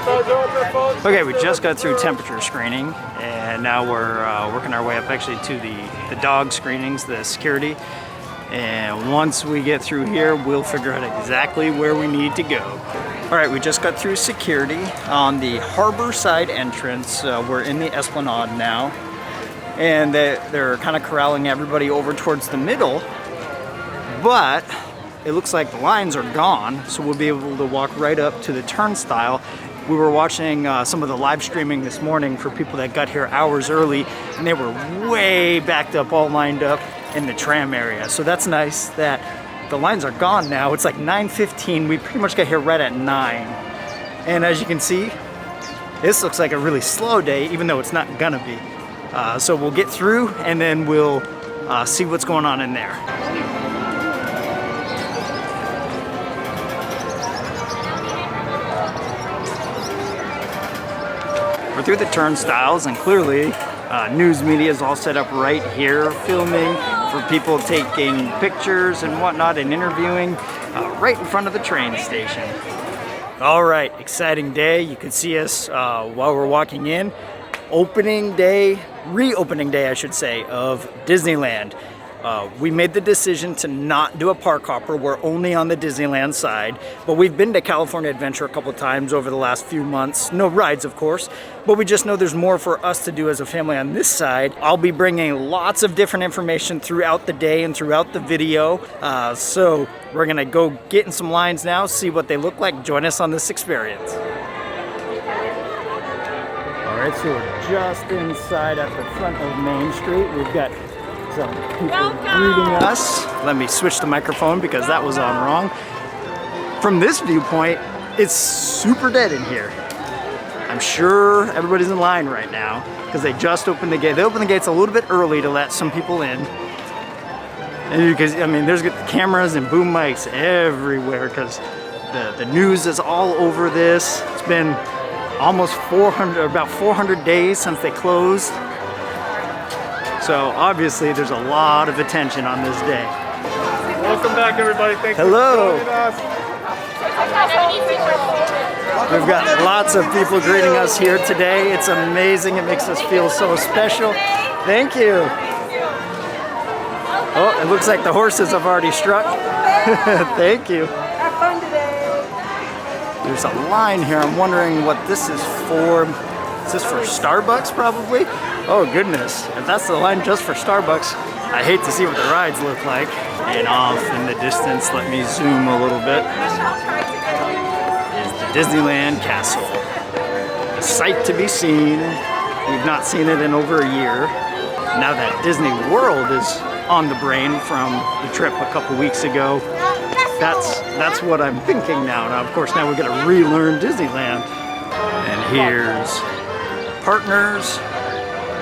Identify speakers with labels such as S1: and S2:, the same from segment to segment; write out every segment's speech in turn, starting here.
S1: Okay, we just got through temperature screening, and now we're working our way up actually to the dog screenings, the security. And once we get through here, we'll figure out exactly where we need to go. All right, we just got through security on the harbor side entrance. We're in the Esplanade now, and they're kind of corralling everybody over towards the middle, but it looks like the lines are gone, so we'll be able to walk right up to the turnstile. We were watching some of the live streaming this morning for people that got here hours early, and they were way backed up, all lined up in the tram area. So that's nice that the lines are gone now. It's like 9:15. We pretty much got here right at 9. And as you can see, this looks like a really slow day, even though it's not gonna be. So we'll get through and then we'll see what's going on in there. We're through the turnstiles, and clearly news media is all set up right here, filming for people taking pictures and whatnot and interviewing right in front of the train station. All right, exciting day. You can see us while we're walking in. Opening day, reopening day I should say, of Disneyland. We made the decision to not do a park hopper. We're only on the Disneyland side, but we've been to California Adventure a couple times over the last few months. No rides, of course, but we just know there's more for us to do as a family on this side. I'll be bringing lots of different information throughout the day and throughout the video. So we're gonna go get in some lines now, see what they look like. Join us on this experience. All right, so we're just inside at the front of Main Street. We've got some people greeting us. Let me switch the microphone because that was on wrong. From this viewpoint, it's super dead in here. I'm sure everybody's in line right now because they just opened the gate. They opened the gates a little bit early to let some people in. And because, I mean, there's cameras and boom mics everywhere because the news is all over this. It's been almost about 400 days since they closed. So obviously there's a lot of attention on this day.
S2: Welcome back, everybody. Thank
S1: Hello.
S2: you for joining us.
S1: We've got lots of people greeting us here today. It's amazing. It makes us feel so special. Thank you. Oh, it looks like the horses have already struck. Thank you.
S3: Have fun today.
S1: There's a line here. I'm wondering what this is for. Is this for Starbucks probably? Oh goodness, if that's the line just for Starbucks, I hate to see what the rides look like. And off in the distance, let me zoom a little bit, is the Disneyland Castle. A sight to be seen. We've not seen it in over a year. Now that Disney World is on the brain from the trip a couple weeks ago, that's what I'm thinking now. Now, of course, now we're gonna relearn Disneyland. And here's Partners,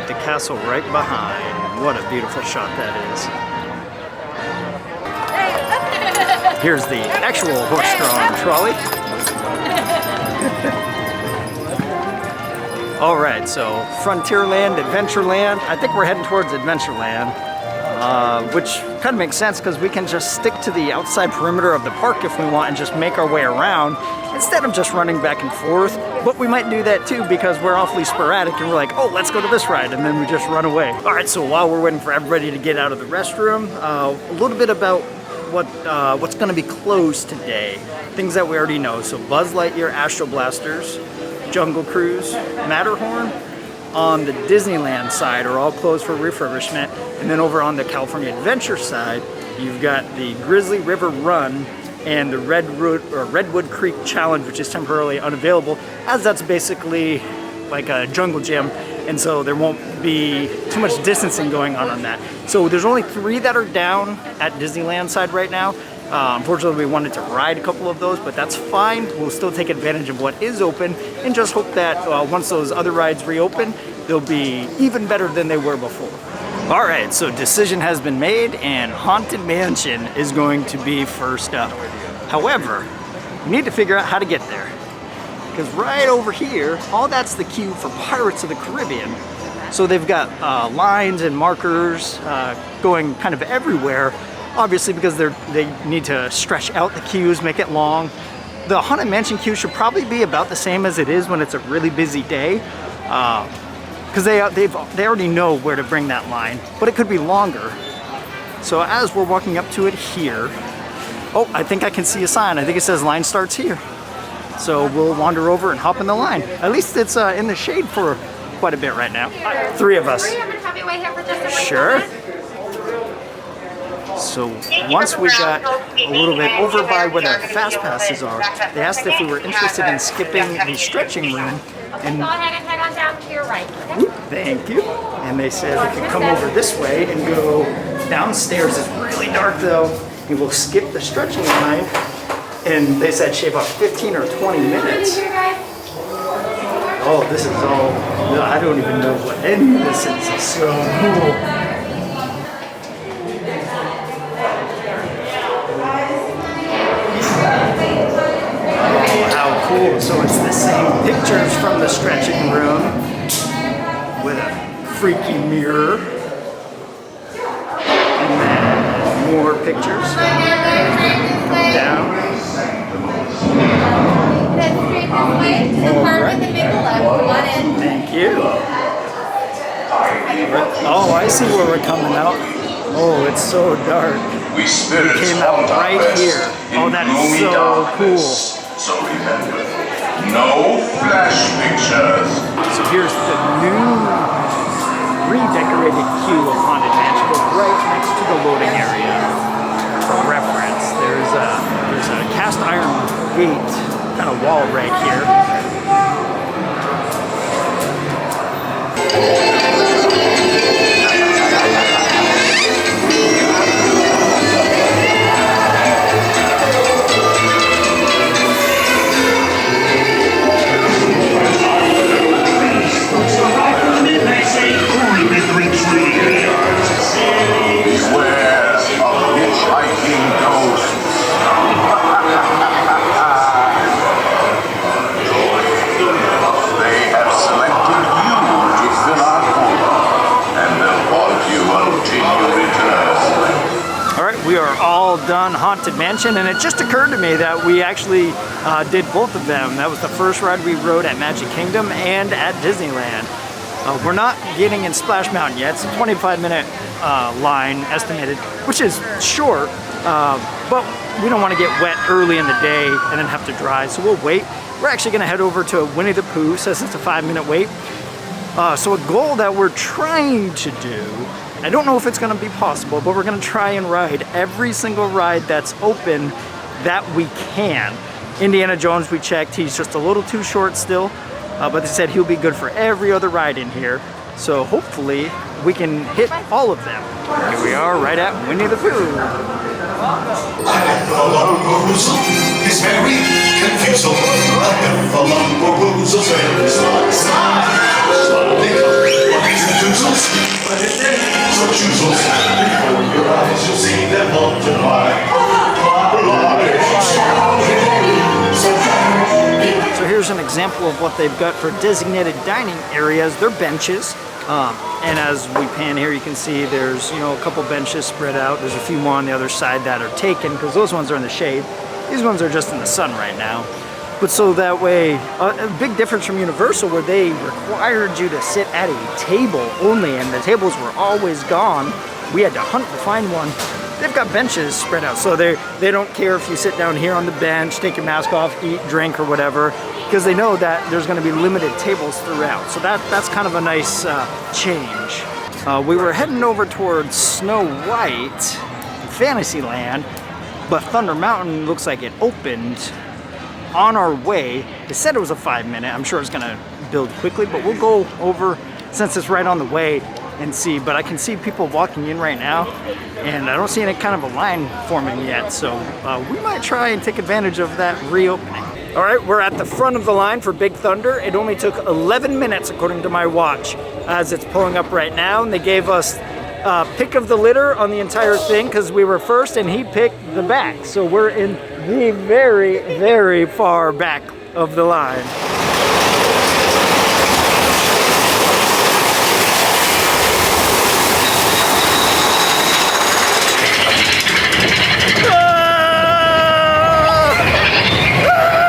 S1: the castle right behind. What a beautiful shot that is. Here's the actual horse-drawn trolley. All right, so Frontierland, Adventureland. I think we're heading towards Adventureland, which kind of makes sense because we can just stick to the outside perimeter of the park if we want and just make our way around instead of just running back and forth. But we might do that too because we're awfully sporadic and we're like, oh, let's go to this ride, and then we just run away. All right, so while we're waiting for everybody to get out of the restroom, a little bit about what's gonna be closed today. Things that we already know. So Buzz Lightyear Astro Blasters, Jungle Cruise, Matterhorn on the Disneyland side are all closed for refurbishment. And then over on the California Adventure side, you've got the Grizzly River Run and the Redwood Creek Challenge, which is temporarily unavailable, as that's basically like a jungle gym, and so there won't be too much distancing going on that. So there's only 3 that are down at Disneyland side right now. Unfortunately, we wanted to ride a couple of those, but that's fine. We'll still take advantage of what is open and just hope that once those other rides reopen, they'll be even better than they were before. All right, so decision has been made and Haunted Mansion is going to be first up. However, we need to figure out how to get there. Because right over here, all that's the queue for Pirates of the Caribbean. So they've got lines and markers going kind of everywhere, obviously because they need to stretch out the queues, make it long. the Haunted Mansion queue should probably be about the same as it is when it's a really busy day. Because they already know where to bring that line, but it could be longer. So as we're walking up to it here, oh, I think I can see a sign. I think it says line starts here. So we'll wander over and hop in the line. At least it's in the shade for quite a bit right now. 3 of us. Sure. So once we got a little bit over by where the fast passes are, they asked if we were interested in skipping the stretching room. And
S3: go ahead and head on down to your right.
S1: thank you. And they said we could come over this way and go downstairs. It's really dark though. And we'll skip the stretching line. And they said shave off 15 or 20 minutes. Oh, this is all, I don't even know what any of this is. It's so cool. How cool. So it's the same pictures from the stretching room with a freaky mirror. And then more pictures. Come down. Thank you. Oh, I see where we're coming out. Oh, it's so dark. We came out right here. Oh, that is so cool.
S4: So remember, no flash pictures.
S1: So here's the new redecorated queue of Haunted Mansion, right next to the loading area. For reference, there's a cast iron gate kind of wall right here. We are all done Haunted Mansion, and it just occurred to me that we actually did both of them. That was the first ride we rode at Magic Kingdom and at Disneyland. We're not getting in Splash Mountain yet. It's a 25-minute line estimated, which is short, but we don't want to get wet early in the day and then have to drive, so we'll wait. We're actually going to head over to Winnie the Pooh, says it's a 5-minute wait. So a goal that we're trying to do, I don't know if it's gonna be possible, but we're gonna try and ride every single ride that's open that we can. Indiana Jones, we checked, he's just a little too short still, but they said he'll be good for every other ride in here. So hopefully we can hit all of them. Here we are right at Winnie the Pooh.
S5: It's very confusing. So choozles, before your eyes you'll see them multiply.
S1: So here's an example of what they've got for designated dining areas. They're benches. And as we pan here, you can see there's, you know, a couple benches spread out. There's a few more on the other side that are taken because those ones are in the shade. These ones are just in the sun right now. But so that way, a big difference from Universal where they required you to sit at a table only and the tables were always gone. We had to hunt to find one. They've got benches spread out, so they don't care if you sit down here on the bench, take your mask off, eat, drink, or whatever, because they know that there's going to be limited tables throughout. So that's kind of a nice change. We were heading over towards Snow White, Fantasyland, but Thunder Mountain looks like it opened on our way. They said it was a 5-minute. I'm sure it's going to build quickly, but we'll go over since it's right on the way and see. But I can see people walking in right now, and I don't see any kind of a line forming yet. So we might try and take advantage of that reopening. All right, we're at the front of the line for Big Thunder. It only took 11 minutes according to my watch as it's pulling up right now. And they gave us pick of the litter on the entire thing because we were first and he picked the back. So we're in the very, very far back of the line. Ah! Ah!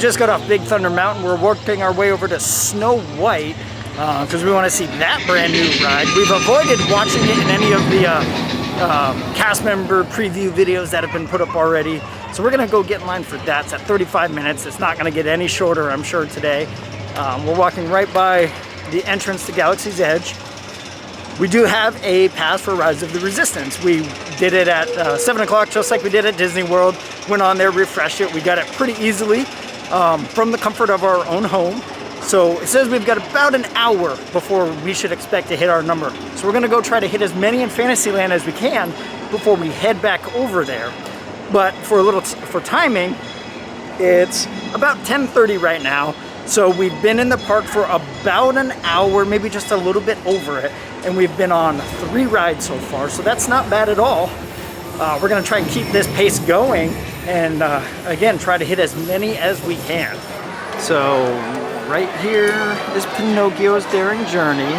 S1: just got off Big Thunder Mountain. We're working our way over to Snow White because we want to see that brand new ride. We've avoided watching it in any of the cast member preview videos that have been put up already. So we're gonna go get in line for that. It's at 35 minutes. It's not gonna get any shorter, I'm sure, today. We're walking right by the entrance to Galaxy's Edge. We do have a pass for Rise of the Resistance. We did it at 7 o'clock, just like we did at Disney World. Went on there, refreshed it. We got it pretty easily from the comfort of our own home. So it says we've got about an hour before we should expect to hit our number. So we're gonna go try to hit as many in Fantasyland as we can before we head back over there. But for timing, it's about 10:30 right now. So we've been in the park for about an hour, maybe just a little bit over it. And we've been on 3 rides so far, so that's not bad at all. We're gonna try and keep this pace going and again, try to hit as many as we can. So right here is Pinocchio's Daring Journey.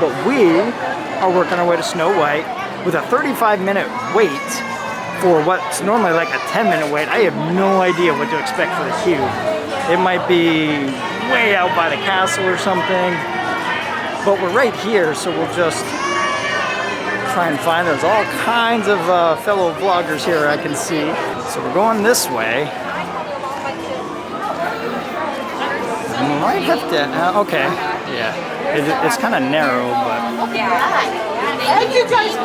S1: But we are working our way to Snow White with a 35-minute wait for what's normally like a 10-minute wait. I have no idea what to expect for the queue. It might be way out by the castle or something, but we're right here, so we'll just try and find. There's all kinds of fellow vloggers here I can see. So we're going this way. I might have to, okay, yeah. It's kind of narrow, but.
S3: Thank you guys.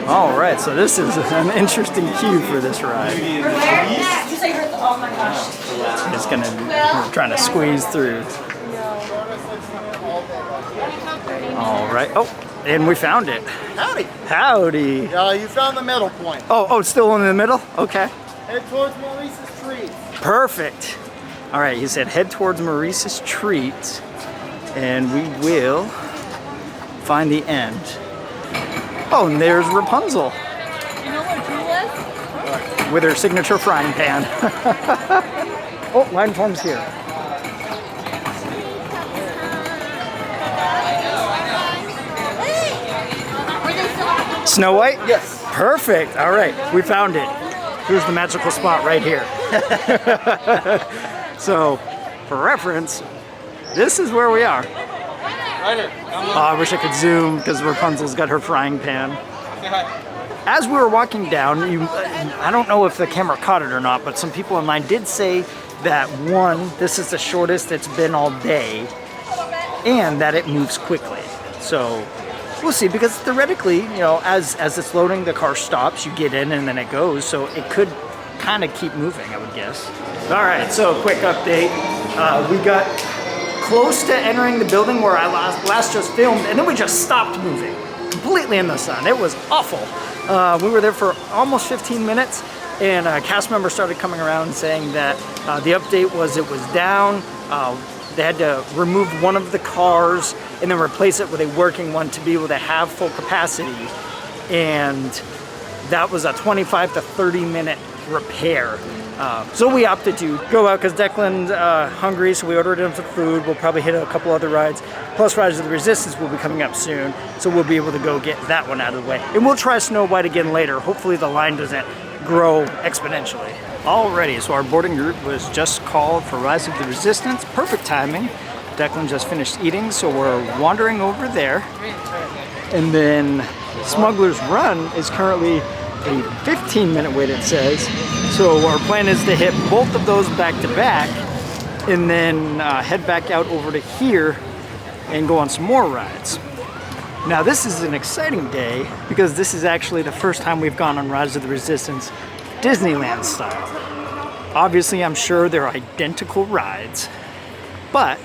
S1: All right, so this is an interesting queue for this ride.
S3: Oh my gosh.
S1: We're trying to squeeze through. All right, oh, and we found it.
S2: Howdy.
S1: Howdy.
S2: You found the middle point.
S1: Oh, it's still in the middle? Okay.
S2: Head towards Maurice's Treat.
S1: Perfect. All right, he said head towards Maurice's Treat, and we will find the end. Oh, and there's Rapunzel.
S3: You know where Drew was?
S1: With her signature frying pan. Oh, line forms here. Snow White?
S2: Yes.
S1: Perfect. All right, we found it. Here's the magical spot right here. So, for reference, this is where we are.
S2: Right here.
S1: Oh, I wish I could zoom because Rapunzel's got her frying pan. As we were walking down, I don't know if the camera caught it or not, but some people in line did say that one, this is the shortest it's been all day, and that it moves quickly. So we'll see, because theoretically, you know, as it's loading, the car stops, you get in, and then it goes. So it could kind of keep moving, I would guess. All right, so quick update. We got close to entering the building where I last just filmed, and then we just stopped moving completely in the sun. It was awful. We were there for almost 15 minutes, and a cast member started coming around saying that the update was it was down. They had to remove one of the cars and then replace it with a working one to be able to have full capacity. And that was a 25 to 30 minute repair. So we opted to go out because Declan's hungry, so we ordered him some food. We'll probably hit a couple other rides. Plus Rise of the Resistance will be coming up soon, so we'll be able to go get that one out of the way. And we'll try Snow White again later. Hopefully the line doesn't grow exponentially. Alrighty, so our boarding group was just called for Rise of the Resistance. Perfect timing. Declan just finished eating, so we're wandering over there. And then Smuggler's Run is currently a 15-minute wait, it says. So our plan is to hit both of those back to back and then head back out over to here and go on some more rides. Now this is an exciting day because this is actually the first time we've gone on Rise of the Resistance Disneyland style. Obviously, I'm sure they're identical rides, but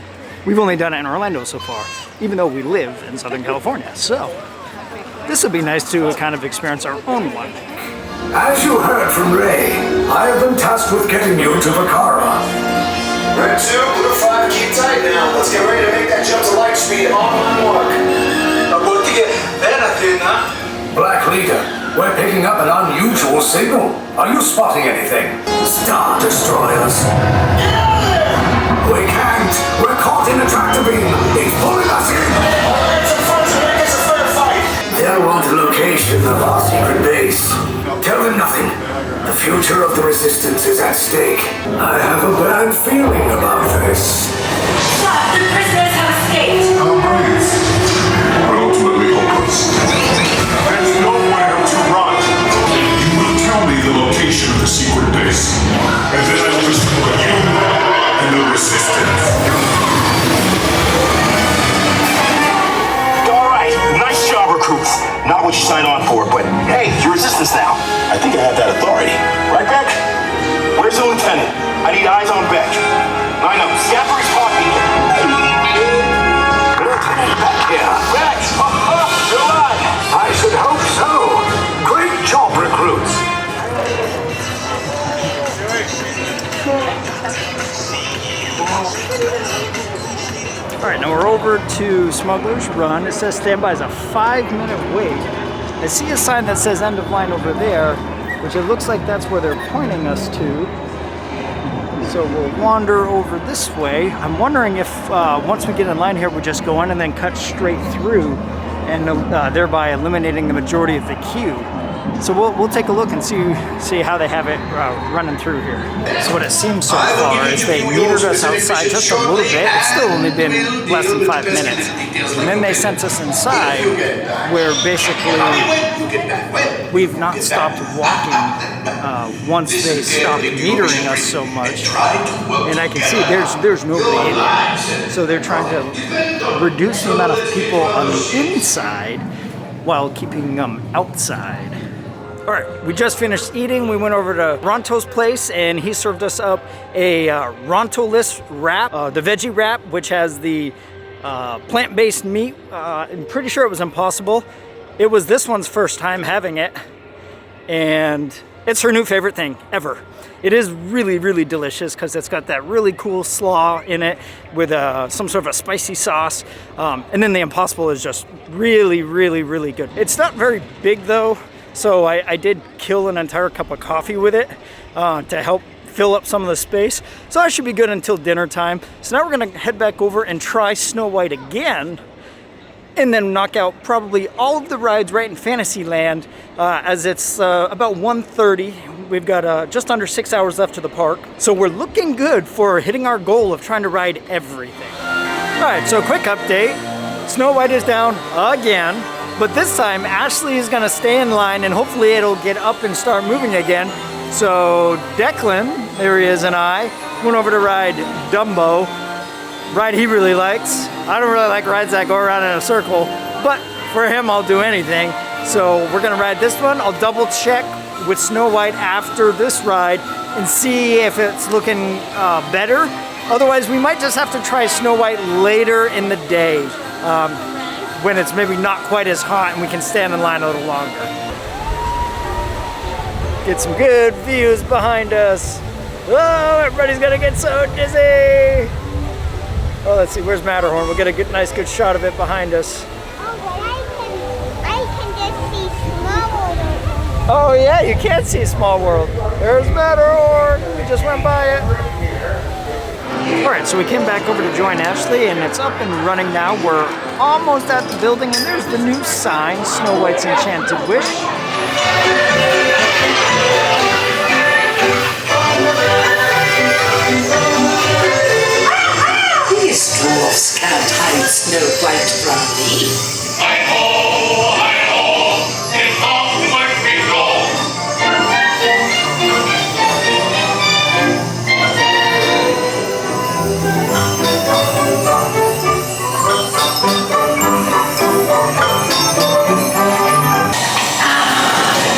S1: we've only done it in Orlando so far, even though we live in Southern California. So this will be nice to kind of experience our own one.
S5: As you heard from Ray, I have been tasked with getting you to Vacara.
S6: Red 2, Blue 5, keep tight now. Let's get ready to make that jump to light speed on my mark.
S5: Black Leader, we're picking up an unusual signal. Are you spotting anything? Star Destroyers. We can't. We're caught in a tractor beam. He's pulling us in. They'll want a location of our secret base. Tell them nothing. The future future of the Resistance is at stake. I have a bad feeling about this.
S7: Stop! The prisoners have escaped!
S4: How brave, but ultimately hopeless. There's nowhere to run. You will tell me the location of the secret base, and then I will destroy you and the Resistance.
S6: Alright, nice job, recruits. Not what you signed on for, but hey, you're Resistance now. I think I have that authority. Right, Beck? Where's the lieutenant? I need eyes on Beck. I know, Scapper's talking.
S5: Lieutenant Beck here.
S6: Beck! You're alive!
S5: I should hope so. Great job, recruits.
S1: All right, now we're over to Smuggler's Run. It says standby is a 5-minute wait. I see a sign that says end of line over there, which it looks like that's where they're pointing us to. So we'll wander over this way. I'm wondering if once we get in line here, we just go on and then cut straight through, and thereby eliminating the majority of the queue. So we'll take a look and see how they have it running through here. So what it seems so far is they metered us outside just a little bit. It's still only been less than 5 minutes. And then they sent us inside where basically we've not stopped walking once they stopped metering us so much. And I can see there's nobody in here. So they're trying to reduce the amount of people on the inside while keeping them outside. All right, we just finished eating. We went over to Ronto's place and he served us up a Ronto-less wrap, the veggie wrap, which has the plant-based meat. I'm pretty sure it was Impossible. It was this one's first time having it, and it's her new favorite thing ever. It is really, really delicious because it's got that really cool slaw in it with some sort of a spicy sauce. And then the Impossible is just really, really, really good. It's not very big though. So I did kill an entire cup of coffee with it to help fill up some of the space. So I should be good until dinner time. So now we're gonna head back over and try Snow White again, and then knock out probably all of the rides right in Fantasyland as it's about 1:30. We've got just under 6 hours left to the park. So we're looking good for hitting our goal of trying to ride everything. All right, so quick update. Snow White is down again. But this time, Ashley is gonna stay in line and hopefully it'll get up and start moving again. So Declan, there he is, and I went over to ride Dumbo, ride he really likes. I don't really like rides that go around in a circle, but for him, I'll do anything. So we're gonna ride this one. I'll double check with Snow White after this ride and see if it's looking better. Otherwise, we might just have to try Snow White later in the day. When it's maybe not quite as hot and we can stand in line a little longer. Get some good views behind us. Oh, everybody's gonna get so dizzy. Oh, let's see, where's Matterhorn? We'll get a nice good shot of it behind us.
S8: Oh, but I can just see Small World.
S1: Oh yeah, you can see Small World. There's Matterhorn. We just went by it. All right, so we came back over to join Ashley and it's up and running now. We're almost at the building and there's the new sign, Snow White's Enchanted Wish.
S7: These dwarfs can't hide Snow White from me.
S4: Hi-ho, hi-ho, it's off like me go.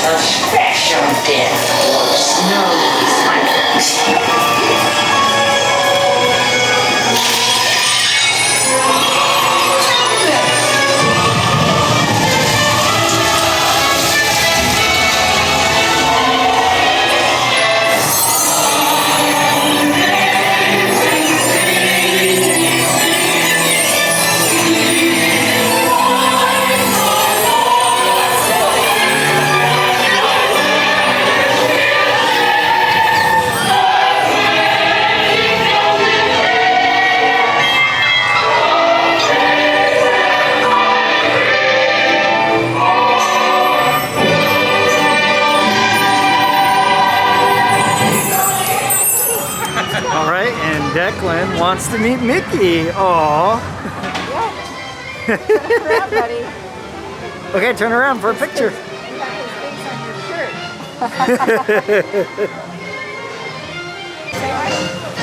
S7: A special death for Snowy White.
S1: Declan wants to meet Mickey. Aww.
S3: Turn around, buddy.
S1: Okay, turn around for a picture.
S3: You got his face on your shirt.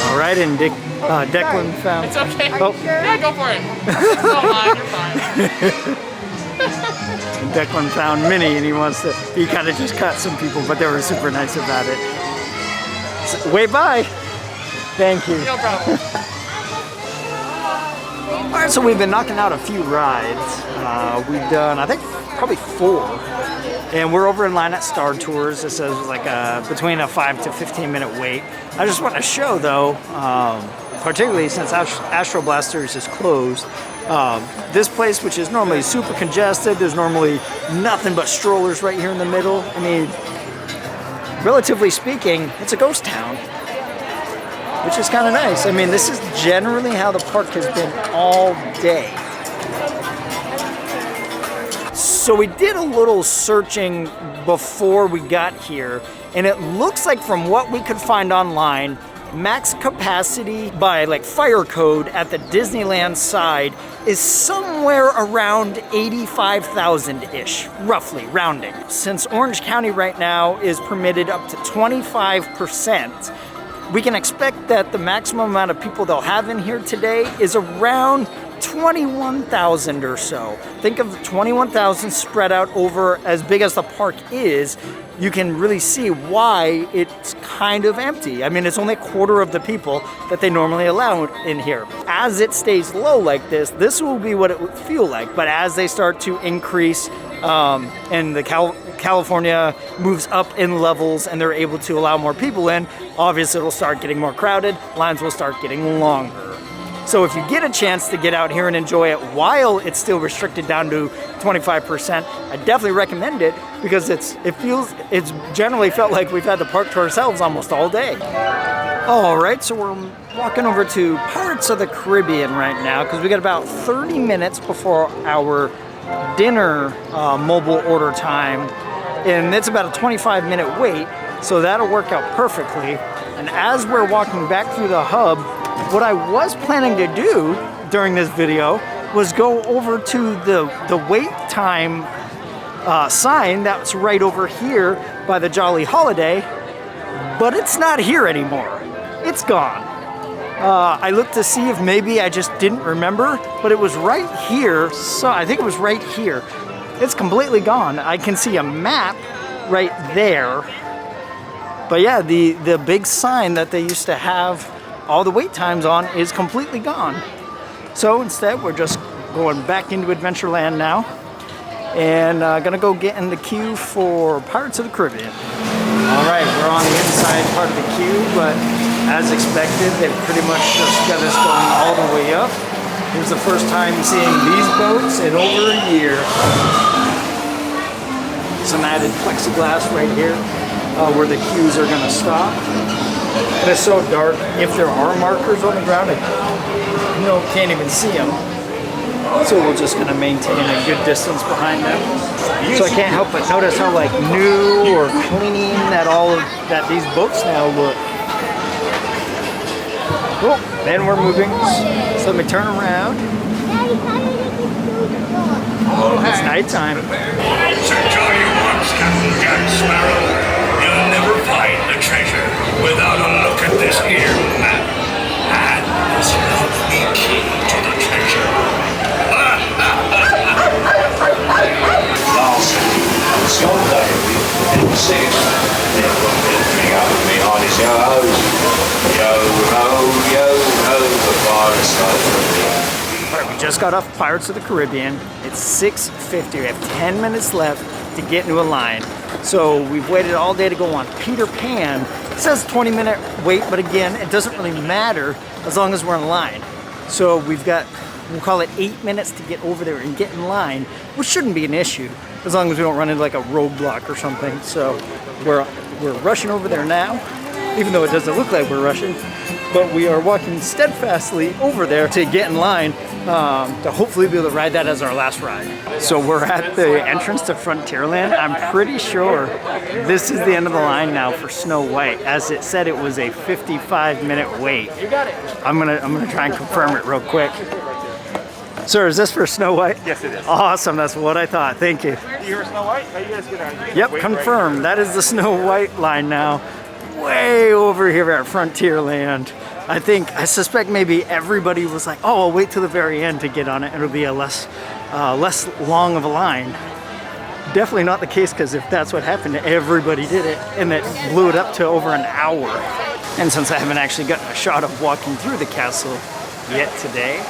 S1: All right, and Declan found.
S2: It's okay.
S1: Oh.
S2: Yeah, go for it. It's not mine, you're fine.
S1: Declan found Minnie, and he kind of just cut some people, but they were super nice about it. So, wave bye. Thank you.
S2: No problem.
S1: All right, so we've been knocking out a few rides. We've done, I think, probably 4. And we're over in line at Star Tours. This is like between a 5 to 15 minute wait. I just want to show though, particularly since Astro Blasters is closed, this place, which is normally super congested, there's normally nothing but strollers right here in the middle. I mean, relatively speaking, it's a ghost town, which is kind of nice. I mean, this is generally how the park has been all day. So we did a little searching before we got here, and it looks like from what we could find online, max capacity by like fire code at the Disneyland side is somewhere around 85,000-ish, roughly, rounding. Since Orange County right now is permitted up to 25%, we can expect that the maximum amount of people they'll have in here today is around 21,000 or so. Think of 21,000 spread out over as big as the park is. You can really see why it's kind of empty. I mean, it's only a quarter of the people that they normally allow in here. As it stays low like this will be what it would feel like. But as they start to increase and the California moves up in levels and they're able to allow more people in, obviously it'll start getting more crowded, lines will start getting longer. So if you get a chance to get out here and enjoy it while it's still restricted down to 25%, I definitely recommend it because it's generally felt like we've had the park to ourselves almost all day. All right, so we're walking over to Pirates of the Caribbean right now because we got about 30 minutes before our dinner mobile order time, and it's about a 25-minute wait, so that'll work out perfectly. And as we're walking back through the hub, what I was planning to do during this video was go over to the wait time sign that's right over here by the Jolly Holiday, but it's not here anymore. It's gone. I looked to see if maybe I just didn't remember, but it was right here. So I think it was right here. It's completely gone. I can see a map right there. But yeah, the big sign that they used to have all the wait times on is completely gone. So instead, we're just going back into Adventureland now and gonna go get in the queue for Pirates of the Caribbean. All right, we're on the inside part of the queue, but as expected, they've pretty much just got us going all the way up. Here's the first time seeing these boats in over a year. Some added plexiglass right here where the queues are gonna stop. And it's so dark, if there are markers on the ground, I can't even see them. So we're just gonna maintain a good distance behind them. So I can't help but notice how like new or clean that these boats now look. Cool, then we're moving. So let me turn around. It's nighttime.
S5: Secure your marks, Captain Jack Sparrow. You'll never find the treasure without a look at this here map and this lovely key to the treasure. Last Sunday, it was safe. There won't be anything up with me on his yo-hos. Yo-ho, the fireside from me.
S1: All right, we just got off Pirates of the Caribbean. It's 6:50. We have 10 minutes left to get into a line. So we've waited all day to go on Peter Pan. It says 20-minute wait, but again, it doesn't really matter as long as we're in line. So we've got, we'll call it 8 minutes to get over there and get in line, which shouldn't be an issue as long as we don't run into like a roadblock or something. So we're rushing over there now, even though it doesn't look like we're rushing. but we are walking steadfastly over there to get in line to hopefully be able to ride that as our last ride. So we're at the entrance to Frontierland. I'm pretty sure this is the end of the line now for Snow White. As it said, it was a 55-minute wait. You got it. I'm gonna try and confirm it real quick. Sir, is this for Snow White?
S6: Yes, it is.
S1: Awesome, that's what I thought. Thank you.
S6: You hear Snow White? How you guys get out?
S1: Yep, confirmed. That is the Snow White line now. Way over here at Frontierland. I suspect maybe everybody was like, oh, I'll wait till the very end to get on it. It'll be a less long of a line. Definitely not the case, because if that's what happened, everybody did it, and it blew it up to over an hour. And since I haven't actually gotten a shot of walking through the castle yet today,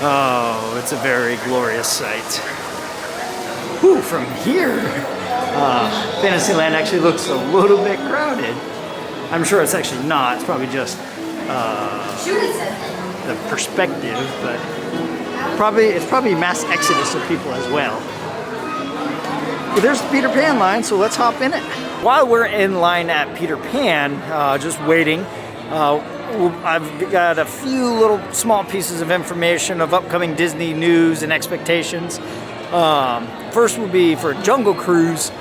S1: oh, it's a very glorious sight. Whew, from here, Fantasyland actually looks a little bit crowded. I'm sure it's actually not. It's probably just the perspective, but it's probably mass exodus of people as well. But there's the Peter Pan line, so let's hop in it. While we're in line at Peter Pan, just waiting, I've got a few little small pieces of information of upcoming Disney news and expectations. First will be for Jungle Cruise.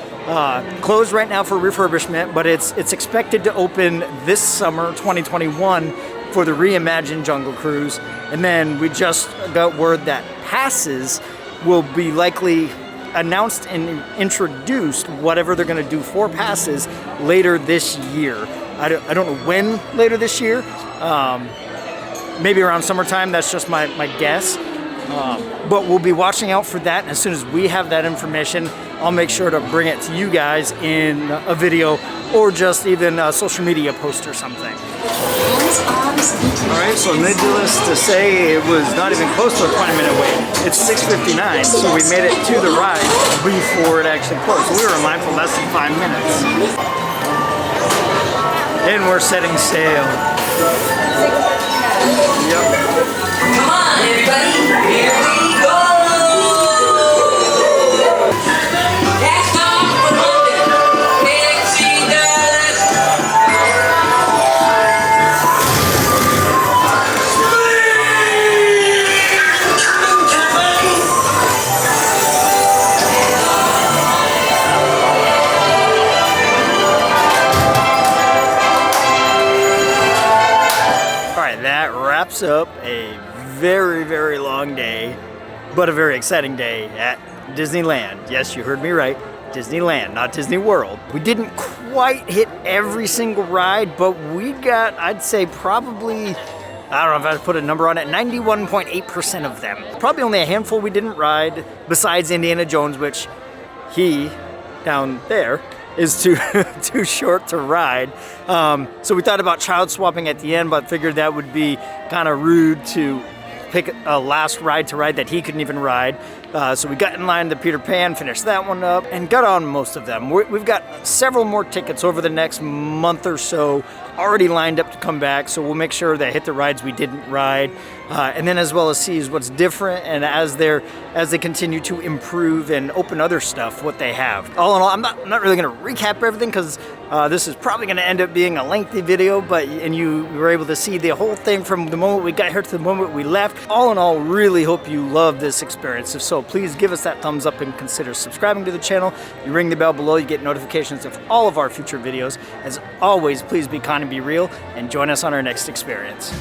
S1: Closed right now for refurbishment, but it's expected to open this summer, 2021, for the reimagined Jungle Cruise. And then we just got word that passes will be likely announced and introduced, whatever they're going to do for passes, later this year. I don't know when later this year. Maybe around summertime. That's just my guess. But we'll be watching out for that. And as soon as we have that information, I'll make sure to bring it to you guys in a video or just even a social media post or something. Alright, so needless to say, it was not even close to a 20-minute wait. It's 6:59, so we made it to the ride before it actually closed. So we were in line for less than 5 minutes. And we're setting sail. Yep.
S7: Come on, everybody, here we go! Next stop for London, Pixie Dust!
S1: Alright, that wraps up a very, very long day, but a very exciting day at Disneyland. Yes, you heard me right. Disneyland, not Disney World. We didn't quite hit every single ride, but we got, I'd say probably, I don't know if I had to put a number on it, 91.8% of them. Probably only a handful we didn't ride, besides Indiana Jones, which he, down there, is too short to ride. So we thought about child swapping at the end, but figured that would be kind of rude to pick a last ride to ride that he couldn't even ride. So we got in line to Peter Pan, finished that one up, and got on most of them. We've got several more tickets over the next month or so already lined up to come back, so we'll make sure that hit the rides we didn't ride, and then as well as see what's different, and as they continue to improve and open other stuff, what they have. All in all, I'm not really going to recap everything, because this is probably going to end up being a lengthy video, and you were able to see the whole thing from the moment we got here to the moment we left. All in all, really hope you love this experience. If so, please give us that thumbs up and consider subscribing to the channel. You ring the bell below, you get notifications of all of our future videos. As always, please be kind and be real, and join us on our next experience.